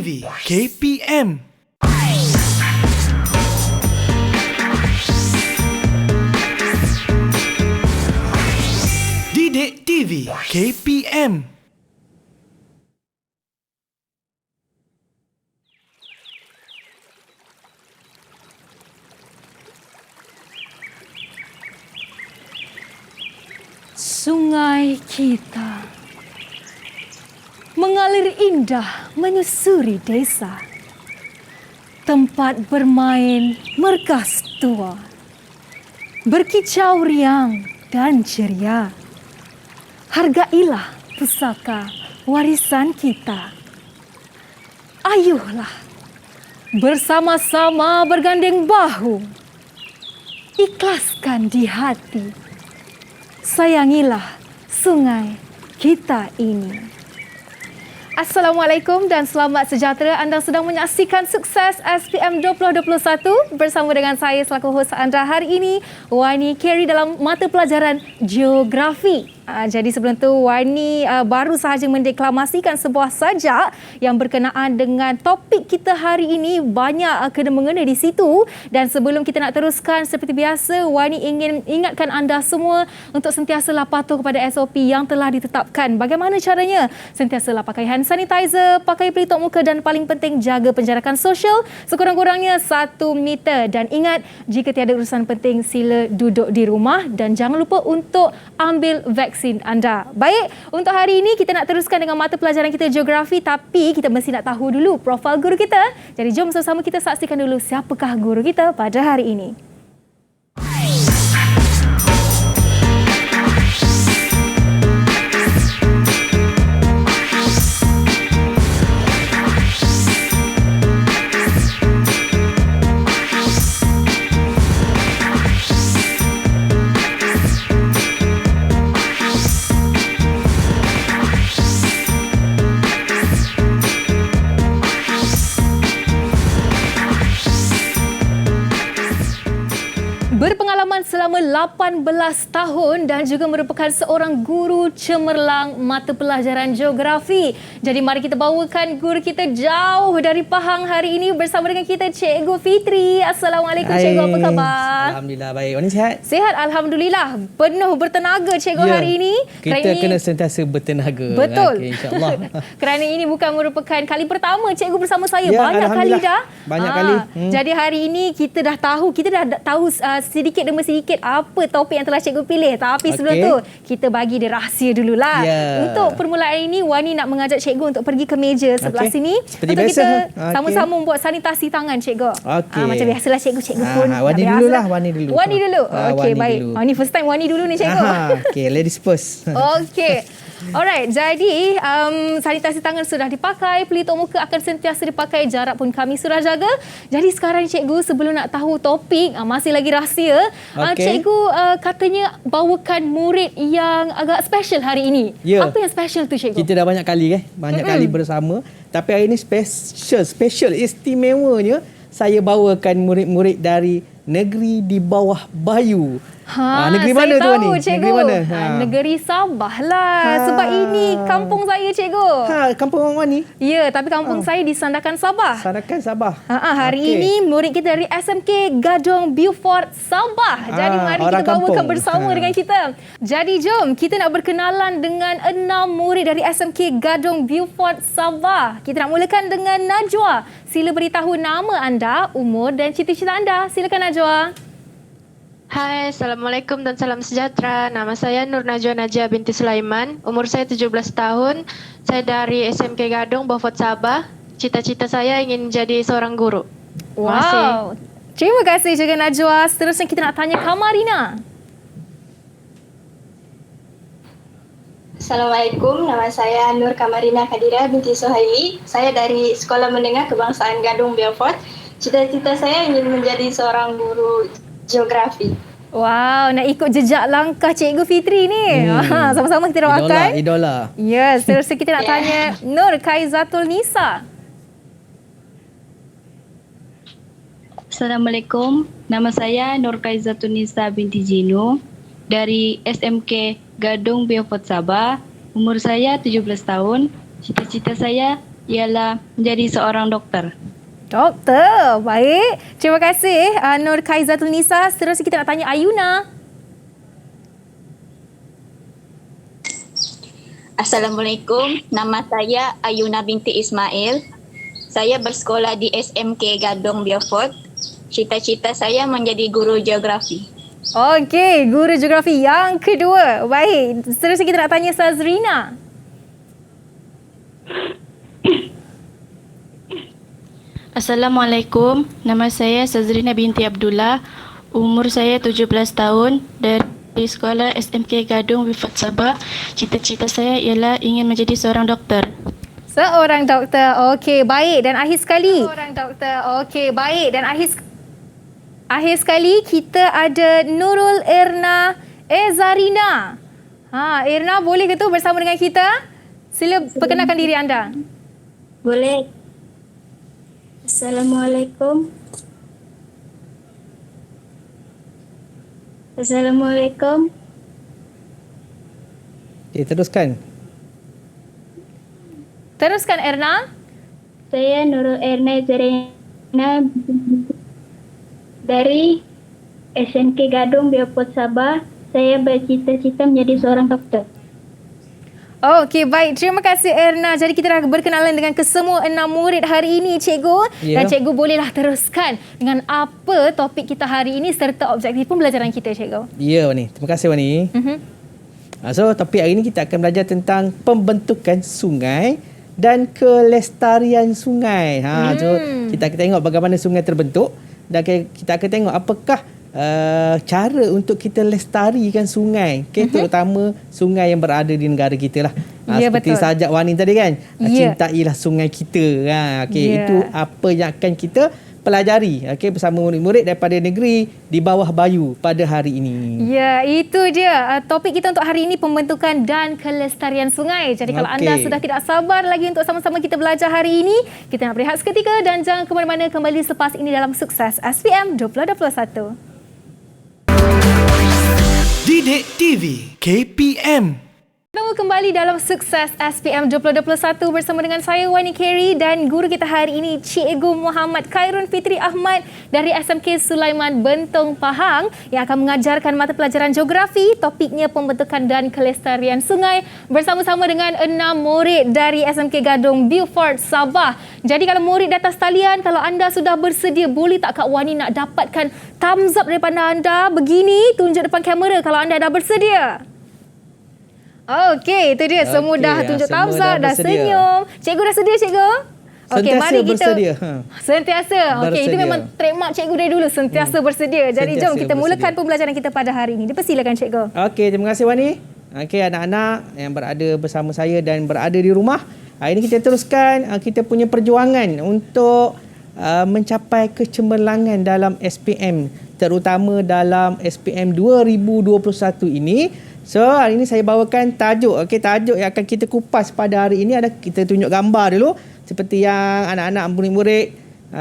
TV KPM. Didik TV KPM. Sungai kita mengalir indah menyusuri desa. Tempat bermain merkas tua, berkicau riang dan ceria. Hargailah pusaka warisan kita. Ayuhlah bersama-sama bergandeng bahu, ikhlaskan di hati. Sayangilah sungai kita ini. Assalamualaikum dan selamat sejahtera. Anda sedang menyaksikan Sukses SPM 2021 bersama dengan saya selaku hos anda hari ini, Wani Carey dalam mata pelajaran Geografi. Jadi sebelum tu Wani baru sahaja mendeklamasikan sebuah sajak yang berkenaan dengan topik kita hari ini, banyak kena-mengena di situ. Dan sebelum kita nak teruskan, seperti biasa Wani ingin ingatkan anda semua untuk sentiasalah patuh kepada SOP yang telah ditetapkan. Bagaimana caranya? Sentiasalah pakai hand sanitizer, pakai pelitup muka dan paling penting jaga penjarakan sosial sekurang-kurangnya 1 meter. Dan ingat, jika tiada urusan penting sila duduk di rumah dan jangan lupa untuk ambil vaksin anda. Baik, untuk hari ini kita nak teruskan dengan mata pelajaran kita Geografi, tapi kita mesti nak tahu dulu profil guru kita. Jadi jom sama-sama kita saksikan dulu siapakah guru kita pada hari ini. Berpengalaman selama 18 tahun dan juga merupakan seorang guru cemerlang mata pelajaran Geografi. Jadi mari kita bawakan guru kita jauh dari Pahang hari ini bersama dengan kita Cikgu Fitri. Assalamualaikum. Hai. Cikgu, apa khabar? Alhamdulillah baik. Wani sihat? Sihat, Alhamdulillah. Penuh bertenaga Cikgu hari ini. Kita kena sentiasa bertenaga. Betul. Okay, InsyaAllah. Kerana ini bukan merupakan kali pertama Cikgu bersama saya. Banyak kali dah. Banyak kali. Jadi hari ini kita dah tahu sedikit demi sedikit apa topik yang telah Cikgu pilih. Tapi sebelum tu, kita bagi dia rahsia dululah. Untuk permulaan ini, Wani nak mengajak Cikgu untuk pergi ke meja sebelah sini. Seperti untuk biasa. Kita sama-sama membuat sanitasi tangan, Cikgu. Macam biasalah Cikgu pun. Wani dululah. Wani dulu. Okey, baik. Ini first time Wani dulu ni, Cikgu. Okey, ladies first. Okey. Alright, jadi sanitasi tangan sudah dipakai, pelitup muka akan sentiasa dipakai, jarak pun kami sudah jaga. Jadi sekarang Cikgu, sebelum nak tahu topik, masih lagi rahsia. Cikgu katanya bawakan murid yang agak special hari ini. Apa yang special tu, Cikgu? Kita dah banyak kali kali bersama. Tapi hari ini special istimewanya saya bawakan murid-murid dari negeri di bawah Bayu. Negeri mana tu, Wani? Cikgu. Negeri mana? Negeri Sabah lah. Sebab ini kampung saya, Cikgu. Kampung orang Wani? Ya, tapi kampung saya di Sandakan Sabah. Sandakan Sabah. Hari ini murid kita dari SMK Gadong Beaufort Sabah. Jadi mari kita bawakan bersama dengan kita. Jadi jom kita nak berkenalan dengan 6 murid dari SMK Gadong Beaufort Sabah. Kita nak mulakan dengan Najwa. Sila beritahu nama anda, umur dan cita-cita anda. Silakan Najwa. Hai, Assalamualaikum dan salam sejahtera. Nama saya Nur Najwa Najah binti Sulaiman. Umur saya 17 tahun. Saya dari SMK Gadong, Beaufort Sabah. Cita-cita saya ingin menjadi seorang guru. Wow. Terima kasih juga Najwa. Seterusnya kita nak tanya Kamarina. Assalamualaikum, nama saya Nur Kamarina Khadira binti Suhaili. Saya dari Sekolah Menengah Kebangsaan Gadong Beaufort. Cita-cita saya ingin menjadi seorang guru Geografi. Wow, nak ikut jejak langkah Cikgu Fitri ni. Sama-sama kita doakan. Idola. Yes, seterusnya kita nak tanya Nur Kaizatul Nisa. Assalamualaikum, nama saya Nur Kaizatul Nisa binti Jinu dari SMK Gadong Beaufort Sabah. Umur saya 17 tahun. Cita-cita saya ialah menjadi seorang doktor. Doktor. Baik. Terima kasih Nur Kaizatul Nisa. Seterusnya kita nak tanya Ayuna. Assalamualaikum, nama saya Ayuna binti Ismail. Saya bersekolah di SMK Gadong Beaufort. Cita-cita saya menjadi guru geografi. Okey, guru geografi yang kedua. Baik, seterusnya kita nak tanya Sazrina. Assalamualaikum, nama saya Sazrina binti Abdullah. Umur saya 17 tahun dari sekolah SMK Gadong Beaufort Sabah. Cita-cita saya ialah ingin menjadi seorang doktor. Seorang doktor. Okey, baik. Dan akhir sekali. Seorang doktor. Okey, baik. Dan akhir sekali kita ada Nurul Erna Ezarina. Erna boleh ke tu bersama dengan kita? Sila perkenalkan diri anda. Boleh. Assalamualaikum. Assalamualaikum. Okay, teruskan. Teruskan Erna. Saya Nurul Erna Zarina dari SMK Gadong Beaufort Sabah. Saya bercita-cita menjadi seorang doktor. Okey, baik. Terima kasih Erna. Jadi kita dah berkenalan dengan kesemua 6 murid hari ini, Cikgu. Dan Cikgu bolehlah teruskan dengan apa topik kita hari ini serta objektif pembelajaran kita, Cikgu. Ya, Wani. Terima kasih, Wani. So, topik hari ini kita akan belajar tentang pembentukan sungai dan kelestarian sungai. So, kita akan tengok bagaimana sungai terbentuk dan kita akan tengok apakah cara untuk kita lestarikan sungai, terutama sungai yang berada di negara kita lah. Seperti betul. sajak Wani tadi kan, cintailah sungai kita. Itu apa yang akan kita pelajari bersama murid-murid daripada negeri di bawah Bayu pada hari ini. Ya, itu dia topik kita untuk hari ini, pembentukan dan kelestarian sungai. Jadi kalau anda sudah tidak sabar lagi untuk sama-sama kita belajar hari ini, kita nak berehat seketika dan jangan ke mana-mana, kembali selepas ini dalam Sukses SPM 2021. Didik TV KPM. Bertemu kembali dalam Sukses SPM 2021 bersama dengan saya Wani Kerry dan guru kita hari ini Cikgu Muhammad Khairun Fitri Ahmad dari SMK Sulaiman Bentong Pahang yang akan mengajarkan mata pelajaran geografi, topiknya pembentukan dan kelestarian sungai bersama-sama dengan 6 murid dari SMK Gadong Beaufort Sabah. Jadi kalau murid di atas talian, kalau anda sudah bersedia, boleh tak Kak Wani nak dapatkan thumbs up daripada anda begini, tunjuk depan kamera kalau anda dah bersedia. Okey, itu dia. Semua dah tunjuk thumbs up, dah senyum. Cikgu dah sedia, Cikgu? Okey, mari kita bersedia. Sentiasa. Okey, itu memang trademark Cikgu dari dulu, sentiasa bersedia. Jadi jom kita mulakan pembelajaran kita pada hari ini. Dipersilakan, Cikgu. Okey, terima kasih Wani. Okey, anak-anak yang berada bersama saya dan berada di rumah. Hari ini kita teruskan kita punya perjuangan untuk mencapai kecemerlangan dalam SPM, terutama dalam SPM 2021 ini. So, hari ini saya bawakan tajuk. Tajuk yang akan kita kupas pada hari ini adalah, kita tunjuk gambar dulu. Seperti yang anak-anak murid-murid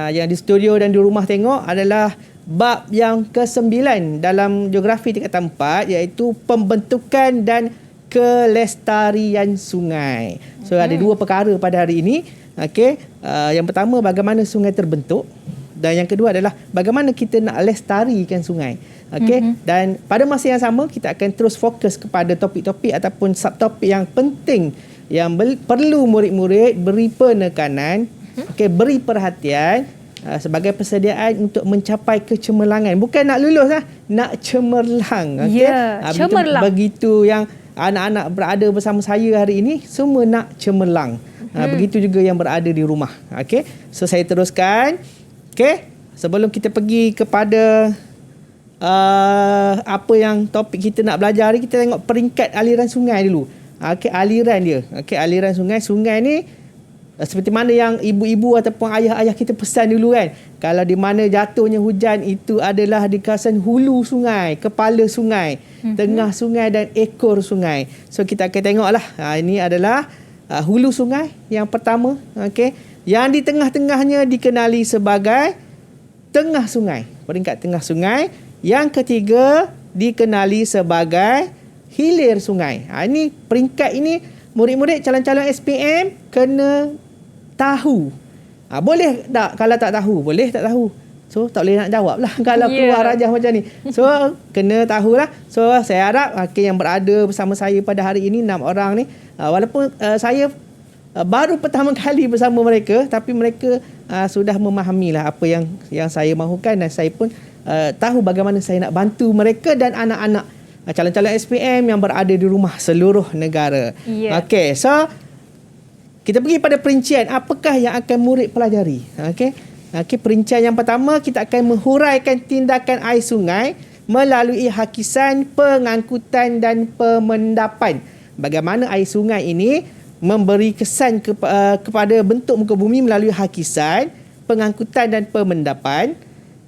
yang di studio dan di rumah tengok, adalah bab yang ke-9 dalam geografi tingkatan 4, iaitu pembentukan dan kelestarian sungai. So, ada dua perkara pada hari ini. Yang pertama, bagaimana sungai terbentuk, dan yang kedua adalah bagaimana kita nak lestarikan sungai. Dan pada masa yang sama, kita akan terus fokus kepada topik-topik ataupun subtopik yang penting yang perlu murid-murid beri penekanan, beri perhatian sebagai persediaan untuk mencapai kecemerlangan. Bukan nak lulus nak cemerlang. Cemerlang. Begitu yang anak-anak berada bersama saya hari ini, semua nak cemerlang. Begitu juga yang berada di rumah. So saya teruskan. Sebelum kita pergi kepada apa yang topik kita nak belajar hari, kita tengok peringkat aliran sungai dulu. Aliran dia. Aliran sungai. Sungai ni seperti mana yang ibu-ibu ataupun ayah-ayah kita pesan dulu kan. Kalau di mana jatuhnya hujan, itu adalah di kawasan hulu sungai, kepala sungai, tengah sungai dan ekor sungai. So kita akan tengoklah. Ini adalah hulu sungai yang pertama. Yang di tengah-tengahnya dikenali sebagai tengah sungai. Peringkat tengah sungai. Yang ketiga dikenali sebagai hilir sungai. Ini peringkat ini murid-murid calon-calon SPM kena tahu. Boleh tak kalau tak tahu? Boleh tak tahu. So tak boleh nak jawab lah kalau keluar rajah macam ni. So kena tahulah. So saya harap yang berada bersama saya pada hari ini 6 orang ni, walaupun saya baru pertama kali bersama mereka, tapi mereka sudah memahamilah apa yang saya mahukan, dan saya pun tahu bagaimana saya nak bantu mereka dan anak-anak calon-calon SPM yang berada di rumah seluruh negara. Okey, so kita pergi pada perincian apakah yang akan murid pelajari. Okey, perincian yang pertama, kita akan menghuraikan tindakan air sungai melalui hakisan, pengangkutan dan pemendapan. Bagaimana air sungai ini memberi kesan kepada bentuk muka bumi melalui hakisan, pengangkutan dan pemendapan.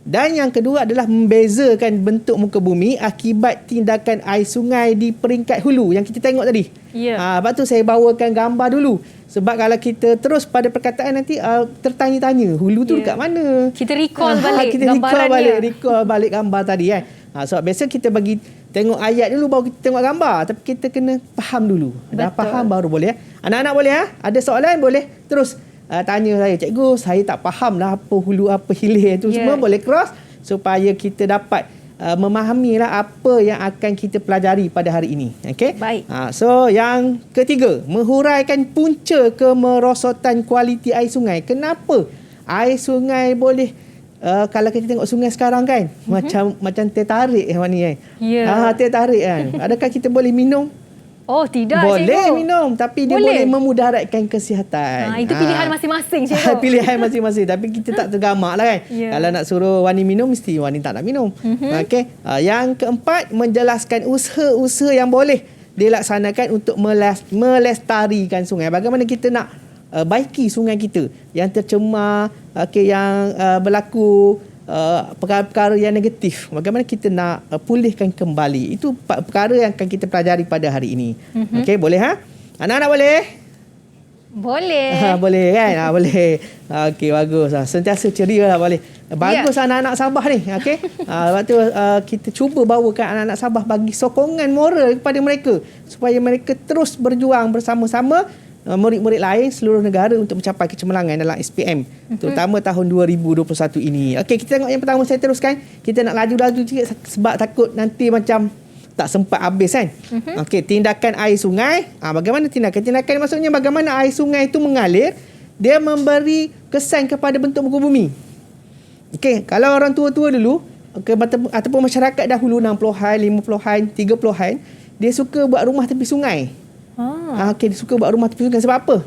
Dan yang kedua adalah membezakan bentuk muka bumi akibat tindakan air sungai di peringkat hulu yang kita tengok tadi. Lepas tu saya bawakan gambar dulu. Sebab kalau kita terus pada perkataan nanti tertanya-tanya hulu tu dekat mana. Kita recall balik kita gambarannya. recall balik gambar tadi kan. Sebab biasa kita bagi tengok ayat dulu baru kita tengok gambar, tapi kita kena faham dulu. Dah faham baru boleh. Anak-anak boleh ada soalan boleh terus tanya saya, cikgu saya tak faham lah apa hulu apa hilir tu semua, boleh cross supaya kita dapat memahamilah apa yang akan kita pelajari pada hari ini. Okey. Baik. So yang ketiga, menghuraikan punca kemerosotan kualiti air sungai. Kenapa air sungai boleh kalau kita tengok sungai sekarang kan, macam teh tarik ni kan. Teh tarik kan. Adakah kita boleh minum? Oh, tidak, boleh cikgu. Minum, tapi dia boleh memudaratkan kesihatan. Itu pilihan masing-masing, cikgu. Pilihan masing-masing, tapi kita tak tergamak lah kan. Kalau nak suruh Wani minum, mesti Wani tak nak minum. Okey. Yang keempat, menjelaskan usaha-usaha yang boleh dilaksanakan untuk melestarikan sungai. Bagaimana kita nak baiki sungai kita yang tercemar, yang berlaku perkara-perkara yang negatif, bagaimana kita nak pulihkan kembali. Itu perkara yang akan kita pelajari pada hari ini. Okey, boleh anak-anak boleh? Boleh. Boleh kan? Boleh. Okey, bagus. Sentiasa ceria lah boleh. Bagus anak-anak Sabah ni. Okey. Lepas tu kita cuba bawakan anak-anak Sabah, bagi sokongan moral kepada mereka supaya mereka terus berjuang bersama-sama murid-murid lain seluruh negara untuk mencapai kecemerlangan dalam SPM, terutama tahun 2021 ini. Okey, kita tengok yang pertama, saya teruskan. Kita nak laju-laju sikit sebab takut nanti macam tak sempat habis kan. Okey, tindakan air sungai. Bagaimana tindakan? Tindakan maksudnya bagaimana air sungai itu mengalir, dia memberi kesan kepada bentuk muka bumi. Okey, kalau orang tua-tua dulu, ataupun masyarakat dahulu 60-an, 50-an, 30-an, dia suka buat rumah tepi sungai. Dia suka buat rumah tepi sungai sebab apa?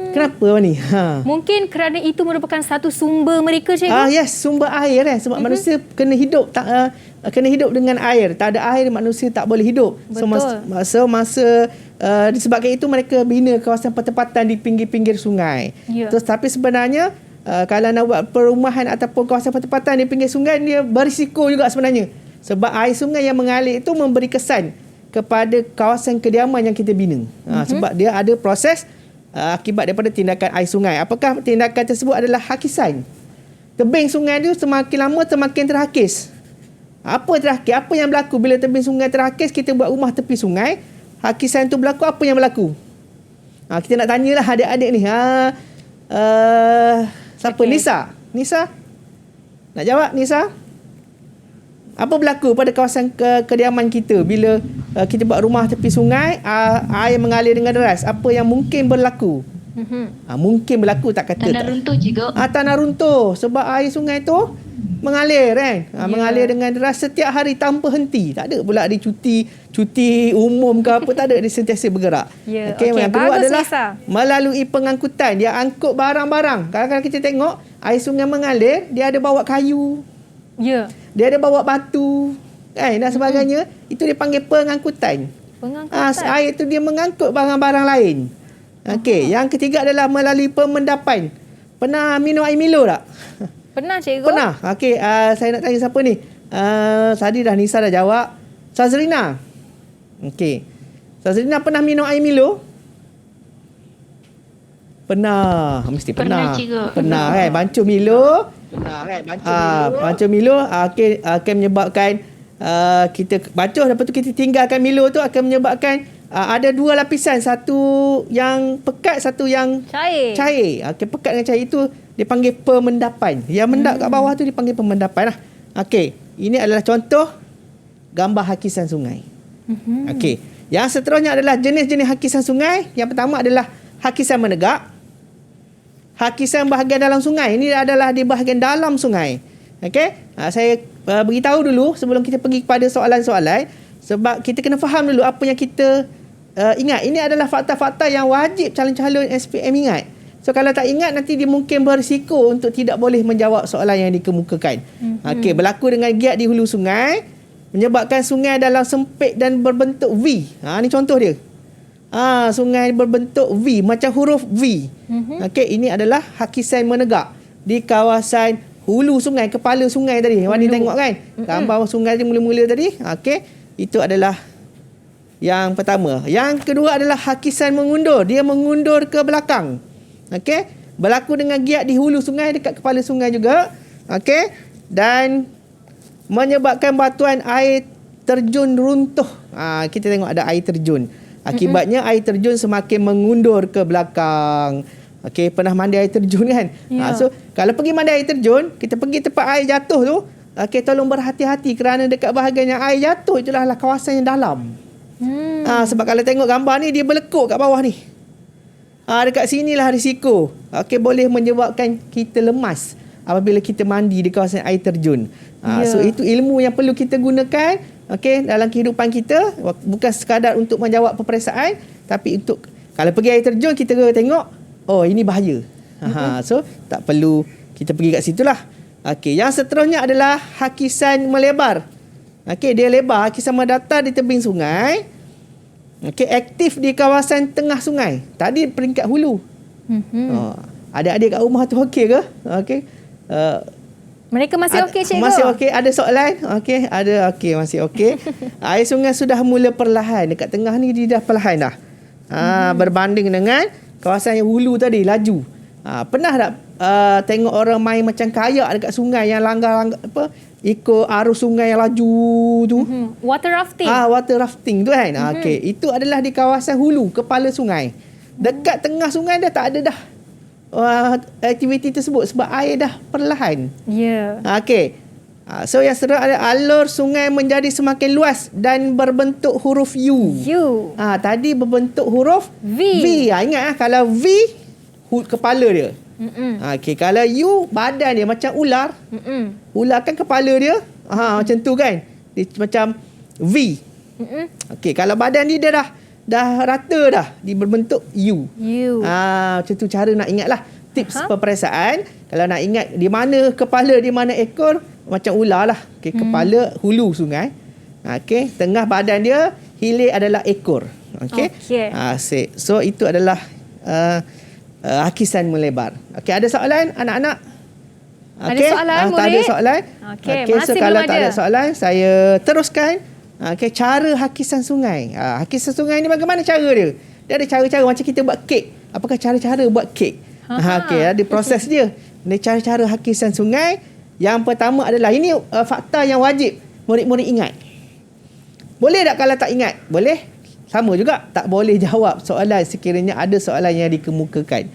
Kenapa ni? Mungkin kerana itu merupakan satu sumber mereka, cikgu. Yes, sumber air kan. Sebab manusia kena hidup dengan air. Tak ada air, manusia tak boleh hidup. Betul. Masa disebabkan itu mereka bina kawasan pertempatan di pinggir-pinggir sungai. Terus tapi sebenarnya kalau nak buat perumahan ataupun kawasan pertempatan di pinggir sungai, dia berisiko juga sebenarnya. Sebab air sungai yang mengalir itu memberi kesan kepada kawasan kediaman yang kita bina. Sebab dia ada proses akibat daripada tindakan air sungai. Apakah tindakan tersebut adalah hakisan? Tebing sungai tu semakin lama semakin terhakis. Apa terhakis? Apa yang berlaku bila tebing sungai terhakis, kita buat rumah tepi sungai, hakisan tu berlaku, apa yang berlaku? Kita nak tanyalah adik-adik ni. Siapa? Nisa? Nak jawab, Nisa? Apa berlaku pada kawasan kediaman kita bila kita buat rumah tepi sungai, air mengalir dengan deras? Apa yang mungkin berlaku? Mungkin berlaku, tak kata Tanah runtuh juga. Tanah runtuh sebab air sungai tu mengalir kan. Mengalir dengan deras setiap hari tanpa henti. Tak ada pula dia cuti umum ke apa, tak ada, dia sentiasa bergerak. Okey, yang kedua adalah Nisa. melalui pengangkutan. Dia angkut barang-barang. Kadang-kadang kita tengok air sungai mengalir, dia ada bawa kayu. Dia ada bawa batu dan sebagainya. Itu dia panggil pengangkutan. Air itu dia mengangkut barang-barang lain. Okey, yang ketiga adalah melalui pemendapan. Pernah minum air Milo tak? Pernah, cikgu. Pernah. Okey, saya nak tanya siapa ni? Tadi dah Nisa dah jawab. Sazrina. Okey. Sazrina pernah minum air Milo? Pernah. Mesti pernah. Pernah kan? Bancuh Milo. Bancuh Milo akan menyebabkan kita bancuh, lepas tu kita tinggalkan Milo tu akan menyebabkan ada dua lapisan, satu yang pekat, satu yang cair. Okey, pekat dengan cair itu dipanggil pemendapan. Yang mendap kat bawah tu dipanggil pemendapan lah. Okey, ini adalah contoh gambar hakisan sungai. Okey, yang seterusnya adalah jenis-jenis hakisan sungai. Yang pertama adalah hakisan menegak. Hakisan bahagian dalam sungai. Ini adalah di bahagian dalam sungai. Okey, saya beritahu dulu sebelum kita pergi kepada soalan-soalan, sebab kita kena faham dulu apa yang kita ingat. Ini adalah fakta-fakta yang wajib calon-calon SPM ingat. So kalau tak ingat, nanti dia mungkin berisiko untuk tidak boleh menjawab soalan yang dikemukakan. Okey, berlaku dengan giat di hulu sungai, menyebabkan sungai dalam sempit dan berbentuk V. Ni contoh dia. Sungai berbentuk V, macam huruf V. Okey, ini adalah hakisan menegak di kawasan hulu sungai, kepala sungai tadi. Wani tengok kan? Gambar sungai dia mula-mula tadi. Okey, itu adalah yang pertama. Yang kedua adalah hakisan mengundur. Dia mengundur ke belakang. Okey, berlaku dengan giat di hulu sungai, dekat kepala sungai juga. Okey, dan menyebabkan batuan air terjun runtuh. Kita tengok ada air terjun. Akibatnya air terjun semakin mengundur ke belakang. Okey, pernah mandi air terjun kan? So kalau pergi mandi air terjun, kita pergi tempat air jatuh tu, okey, tolong berhati-hati kerana dekat bahagian yang air jatuh itulah kawasan yang dalam. Sebab kalau tengok gambar ni, dia berlekuk kat bawah ni. Dekat sinilah risiko. Okey, boleh menyebabkan kita lemas apabila kita mandi di kawasan air terjun. So itu ilmu yang perlu kita gunakan, okey, dalam kehidupan kita, bukan sekadar untuk menjawab peperiksaan, tapi untuk kalau pergi air terjun kita tengok, oh ini bahaya. So tak perlu kita pergi kat situlah. Okey, yang seterusnya adalah hakisan melebar. Okey, dia lebar, hakisan mendatar di tebing sungai. Okey, aktif di kawasan tengah sungai. Tadi peringkat hulu. Adik-adik kat rumah tu okey ke? Okey. Mereka masih okey, cikgu? Masih okey. Ada soalan? Okey, ada. Okey, masih okey. Air sungai sudah mula perlahan. Dekat tengah ni dia dah perlahan dah. Berbanding dengan kawasan yang hulu tadi, laju. Pernah tak tengok orang main macam kayak dekat sungai yang langgar ikut arus sungai yang laju tu? Water rafting. Water rafting tu kan. Okey, itu adalah di kawasan hulu, kepala sungai. Dekat tengah sungai dah tak ada dah aktiviti tersebut sebab air dah perlahan. Okey. So yang seterusnya ada alur sungai menjadi semakin luas dan berbentuk huruf U. Tadi berbentuk huruf V. Ingat kalau V kepala dia. Okey, kalau U badan dia macam ular. Ular kan kepala dia macam tu kan. Dia macam V. Okey, kalau badan dia dah rata dah, dia berbentuk U. Macam tu cara nak ingat lah. Tips peperiksaan, kalau nak ingat di mana kepala, di mana ekor, macam ular lah. Okay, kepala hulu sungai. Okay, tengah badan dia, hilir adalah ekor. Okay. So itu adalah hakisan melebar. Okay, ada soalan anak-anak? Ada soalan, murid? Tak ada soalan? Okay, so kalau tak ada soalan, saya teruskan. Okay, cara hakisan sungai. Hakisan sungai ni bagaimana cara dia? Dia ada cara-cara macam kita buat kek. Apakah cara-cara buat kek? Okay, ada proses dia. Ini cara-cara hakisan sungai. Yang pertama adalah, ini fakta yang wajib murid-murid ingat. Boleh tak kalau tak ingat? Boleh. Sama juga, tak boleh jawab soalan sekiranya ada soalan yang dikemukakan.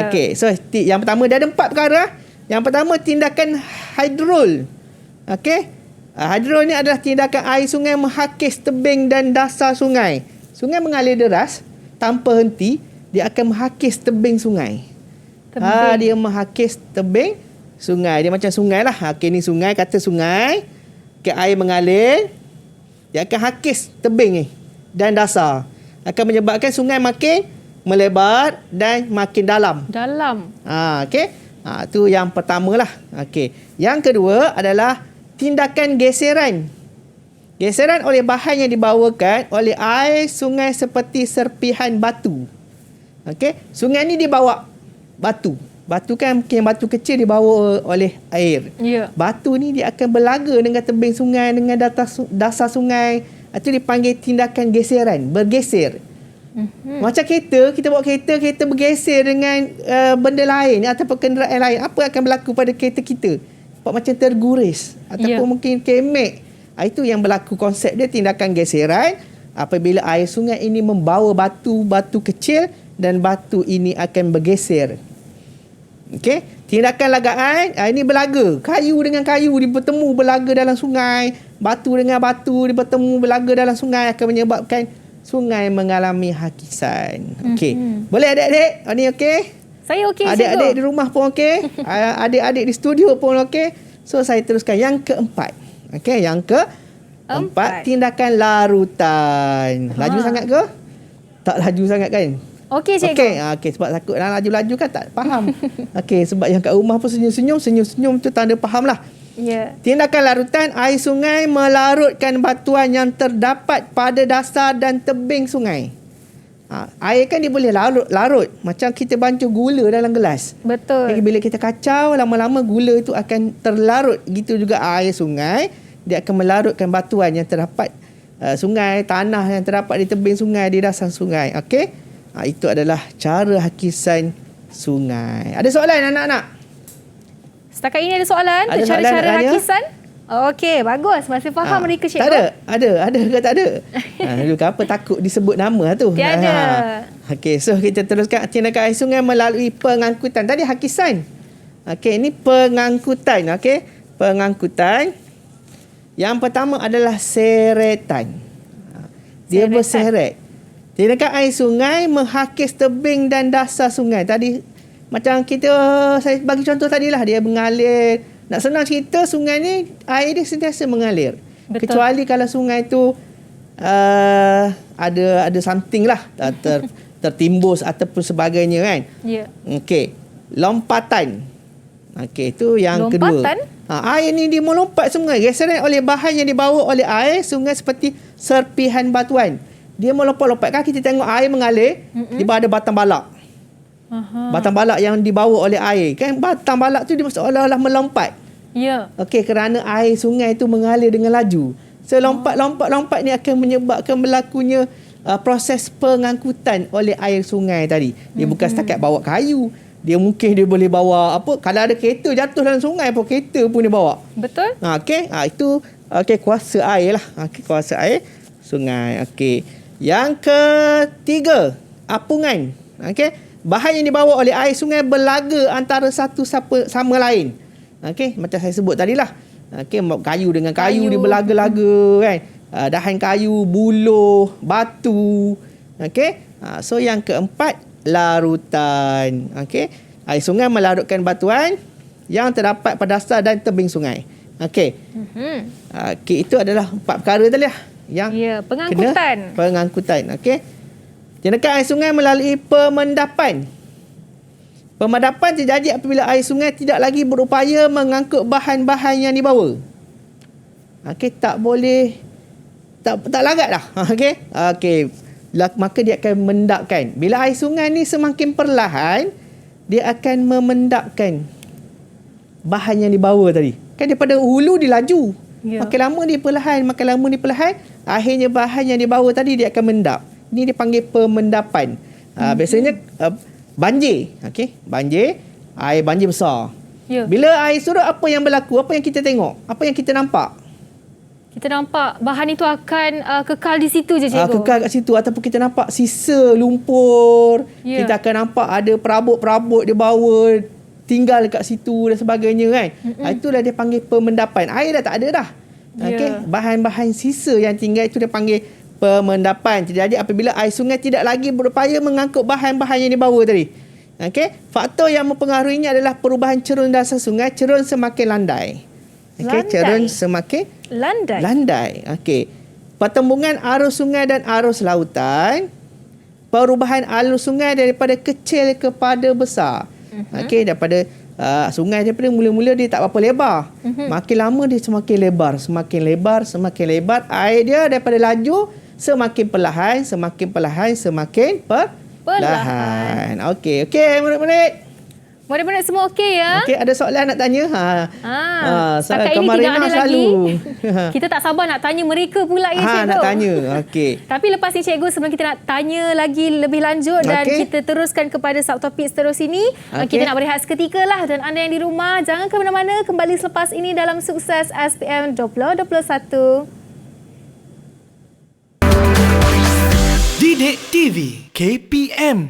Okay, so yang pertama dia ada 4 perkara. Yang pertama, tindakan hidrol. Okay. Hidrol ni adalah tindakan air sungai menghakis tebing dan dasar sungai. Sungai mengalir deras tanpa henti, dia akan menghakis tebing sungai. Dia menghakis tebing sungai. Dia macam sungai lah. Okay, ni sungai, kata sungai. Okay, air mengalir, dia akan hakis tebing ni dan dasar. Akan menyebabkan sungai makin melebar dan makin dalam. Okay. Tu yang pertama lah. Okay. Yang kedua adalah tindakan geseran. Geseran oleh bahan yang dibawakan oleh air sungai seperti serpihan batu. Okey, sungai ni dibawa batu. Batu kan mungkin batu kecil dibawa oleh air. Batu ni dia akan berlaga dengan tebing sungai, dengan dasar sungai. Itu dipanggil tindakan geseran, bergeser. Macam kereta, kita bawa kereta bergeser dengan benda lain ataupun kenderaan lain. Apa akan berlaku pada kereta kita? Macam terguris ataupun mungkin kemek. Itu yang berlaku, konsep dia tindakan geseran. apabila air sungai ini membawa batu-batu kecil dan batu ini akan bergeser. Okey, tindakan lagaan ini berlaga. Kayu dengan kayu bertemu berlaga dalam sungai, batu dengan batu bertemu berlaga dalam sungai akan menyebabkan sungai mengalami hakisan. Okey. Boleh adik-adik? Ni okey? Saya okey, Adik-adik di rumah pun okey. Adik-adik di studio pun okey. So saya teruskan yang keempat. Okey, yang keempat, tindakan larutan. Laju sangat ke? Tak laju sangat kan? Okey, cikgu. Okey, sebab takut laju-laju kan tak faham. Okey, sebab yang kat rumah pun senyum-senyum tu tanda faham lah. Ya. Tindakan larutan, air sungai melarutkan batuan yang terdapat pada dasar dan tebing sungai. Air kan dia boleh larut. Macam kita bancuh gula dalam gelas. Betul. Jadi bila kita kacau, lama-lama gula itu akan terlarut. Gitu juga air sungai, dia akan melarutkan batuan yang terdapat sungai, tanah yang terdapat di tebing sungai, di dasar sungai. Okey? Itu adalah cara hakisan sungai. Ada soalan anak-anak? Setakat ini ada soalan untuk cara-cara hakisan? Okey, bagus. Masih faham mereka, cikgu? Tak ada. Ada ke tak ada? Kenapa takut disebut nama tu? Tiada. Okey, so kita teruskan. Tindakan air sungai melalui pengangkutan. Tadi hakisan. Okey, ini pengangkutan. Okey, pengangkutan. Yang pertama adalah seretan. Dia berseret. Tindakan air sungai menghakis tebing dan dasar sungai. Tadi macam saya bagi contoh tadilah, dia mengalir. Nak senang cerita, sungai ni air dia sentiasa mengalir. Betul. Kecuali kalau sungai tu ada something lah tertimbus ataupun sebagainya kan. Ya. Okey. Lompatan. Okey, itu yang lompatan? Kedua. Air ni dia melompat sungai. Geseran oleh bahan yang dibawa oleh air sungai seperti serpihan batuan. Dia melompat-lompat. Kan kita tengok air mengalir, di bawah ada batang balak. Batang balak yang dibawa oleh air. Kan batang balak tu dia seolah-olah melompat. Ya. Okey, kerana air sungai itu mengalir dengan laju. So lompat ni akan menyebabkan berlakunya proses pengangkutan oleh air sungai tadi. Dia bukan setakat bawa kayu. Dia mungkin dia boleh bawa apa? Kalau ada kereta jatuh dalam sungai pun kereta pun dia bawa. Betul. Okey, itu kuasa air lah. Okey, kuasa air sungai. Okey. Yang ketiga, apungan. Okey. Bahan yang dibawa oleh air sungai berlaga antara satu sama lain. Okey, macam saya sebut tadilah. Okey, kayu dengan kayu dia berlaga-laga kan. Dahan kayu, buluh, batu. Okey. So yang keempat, larutan. Okey. Air sungai melarutkan batuan yang terdapat pada dasar dan tebing sungai. Okey. Okey, itu adalah 4 perkara tadi lah. Yang pengangkutan. Pengangkutan. Okey. Tindakan air sungai melalui pemendapan. Pemendapan terjadi apabila air sungai tidak lagi berupaya mengangkut bahan-bahan yang dibawa. Okey, tak boleh tak larat dah. Okey. Maka dia akan mendapkan. Bila air sungai ni semakin perlahan, dia akan memendapkan bahan yang dibawa tadi. Kan daripada hulu dia laju. Makin lama dia perlahan, akhirnya bahan yang dibawa tadi dia akan mendap. Ini dipanggil pemendapan. Biasanya banjir. Okey, banjir, air banjir besar. Ya. Bila air surut, apa yang berlaku? Apa yang kita tengok? Apa yang kita nampak? Kita nampak bahan itu akan kekal di situ je, cikgu. Kekal kat situ, ataupun kita nampak sisa lumpur. Kita akan nampak ada perabot-perabot dia bawa tinggal dekat situ dan sebagainya kan. Itulah dia panggil pemendapan. Air dah tak ada dah. Okey, bahan-bahan sisa yang tinggal itu dia panggil pemendapan. Terjadi apabila air sungai tidak lagi berupaya mengangkut bahan-bahan yang dibawa tadi. Okey, faktor yang mempengaruhinya adalah perubahan cerun dasar sungai. Cerun semakin landai. Okey, cerun semakin landai. Okey. Pertembungan arus sungai dan arus lautan. Perubahan alur sungai daripada kecil kepada besar. Okey, daripada sungai daripada mula-mula dia tak berapa lebar. Makin lama dia semakin lebar. Air dia daripada laju semakin perlahan. Okey, murid-murid. Murid-murid semua okey ya? Okey, ada soalan nak tanya? Setakat ini tidak ada lagi. Kita tak sabar nak tanya mereka pula ya, cikgu. Nak tanya. Okey. Tapi lepas ni cikgu, sebelum kita nak tanya lagi lebih lanjut dan kita teruskan kepada subtopik seterus ini, kita nak berehat seketika lah. Dan anda yang di rumah, jangan ke mana-mana, kembali selepas ini dalam Sukses SPM 2021. Didik TV KPM.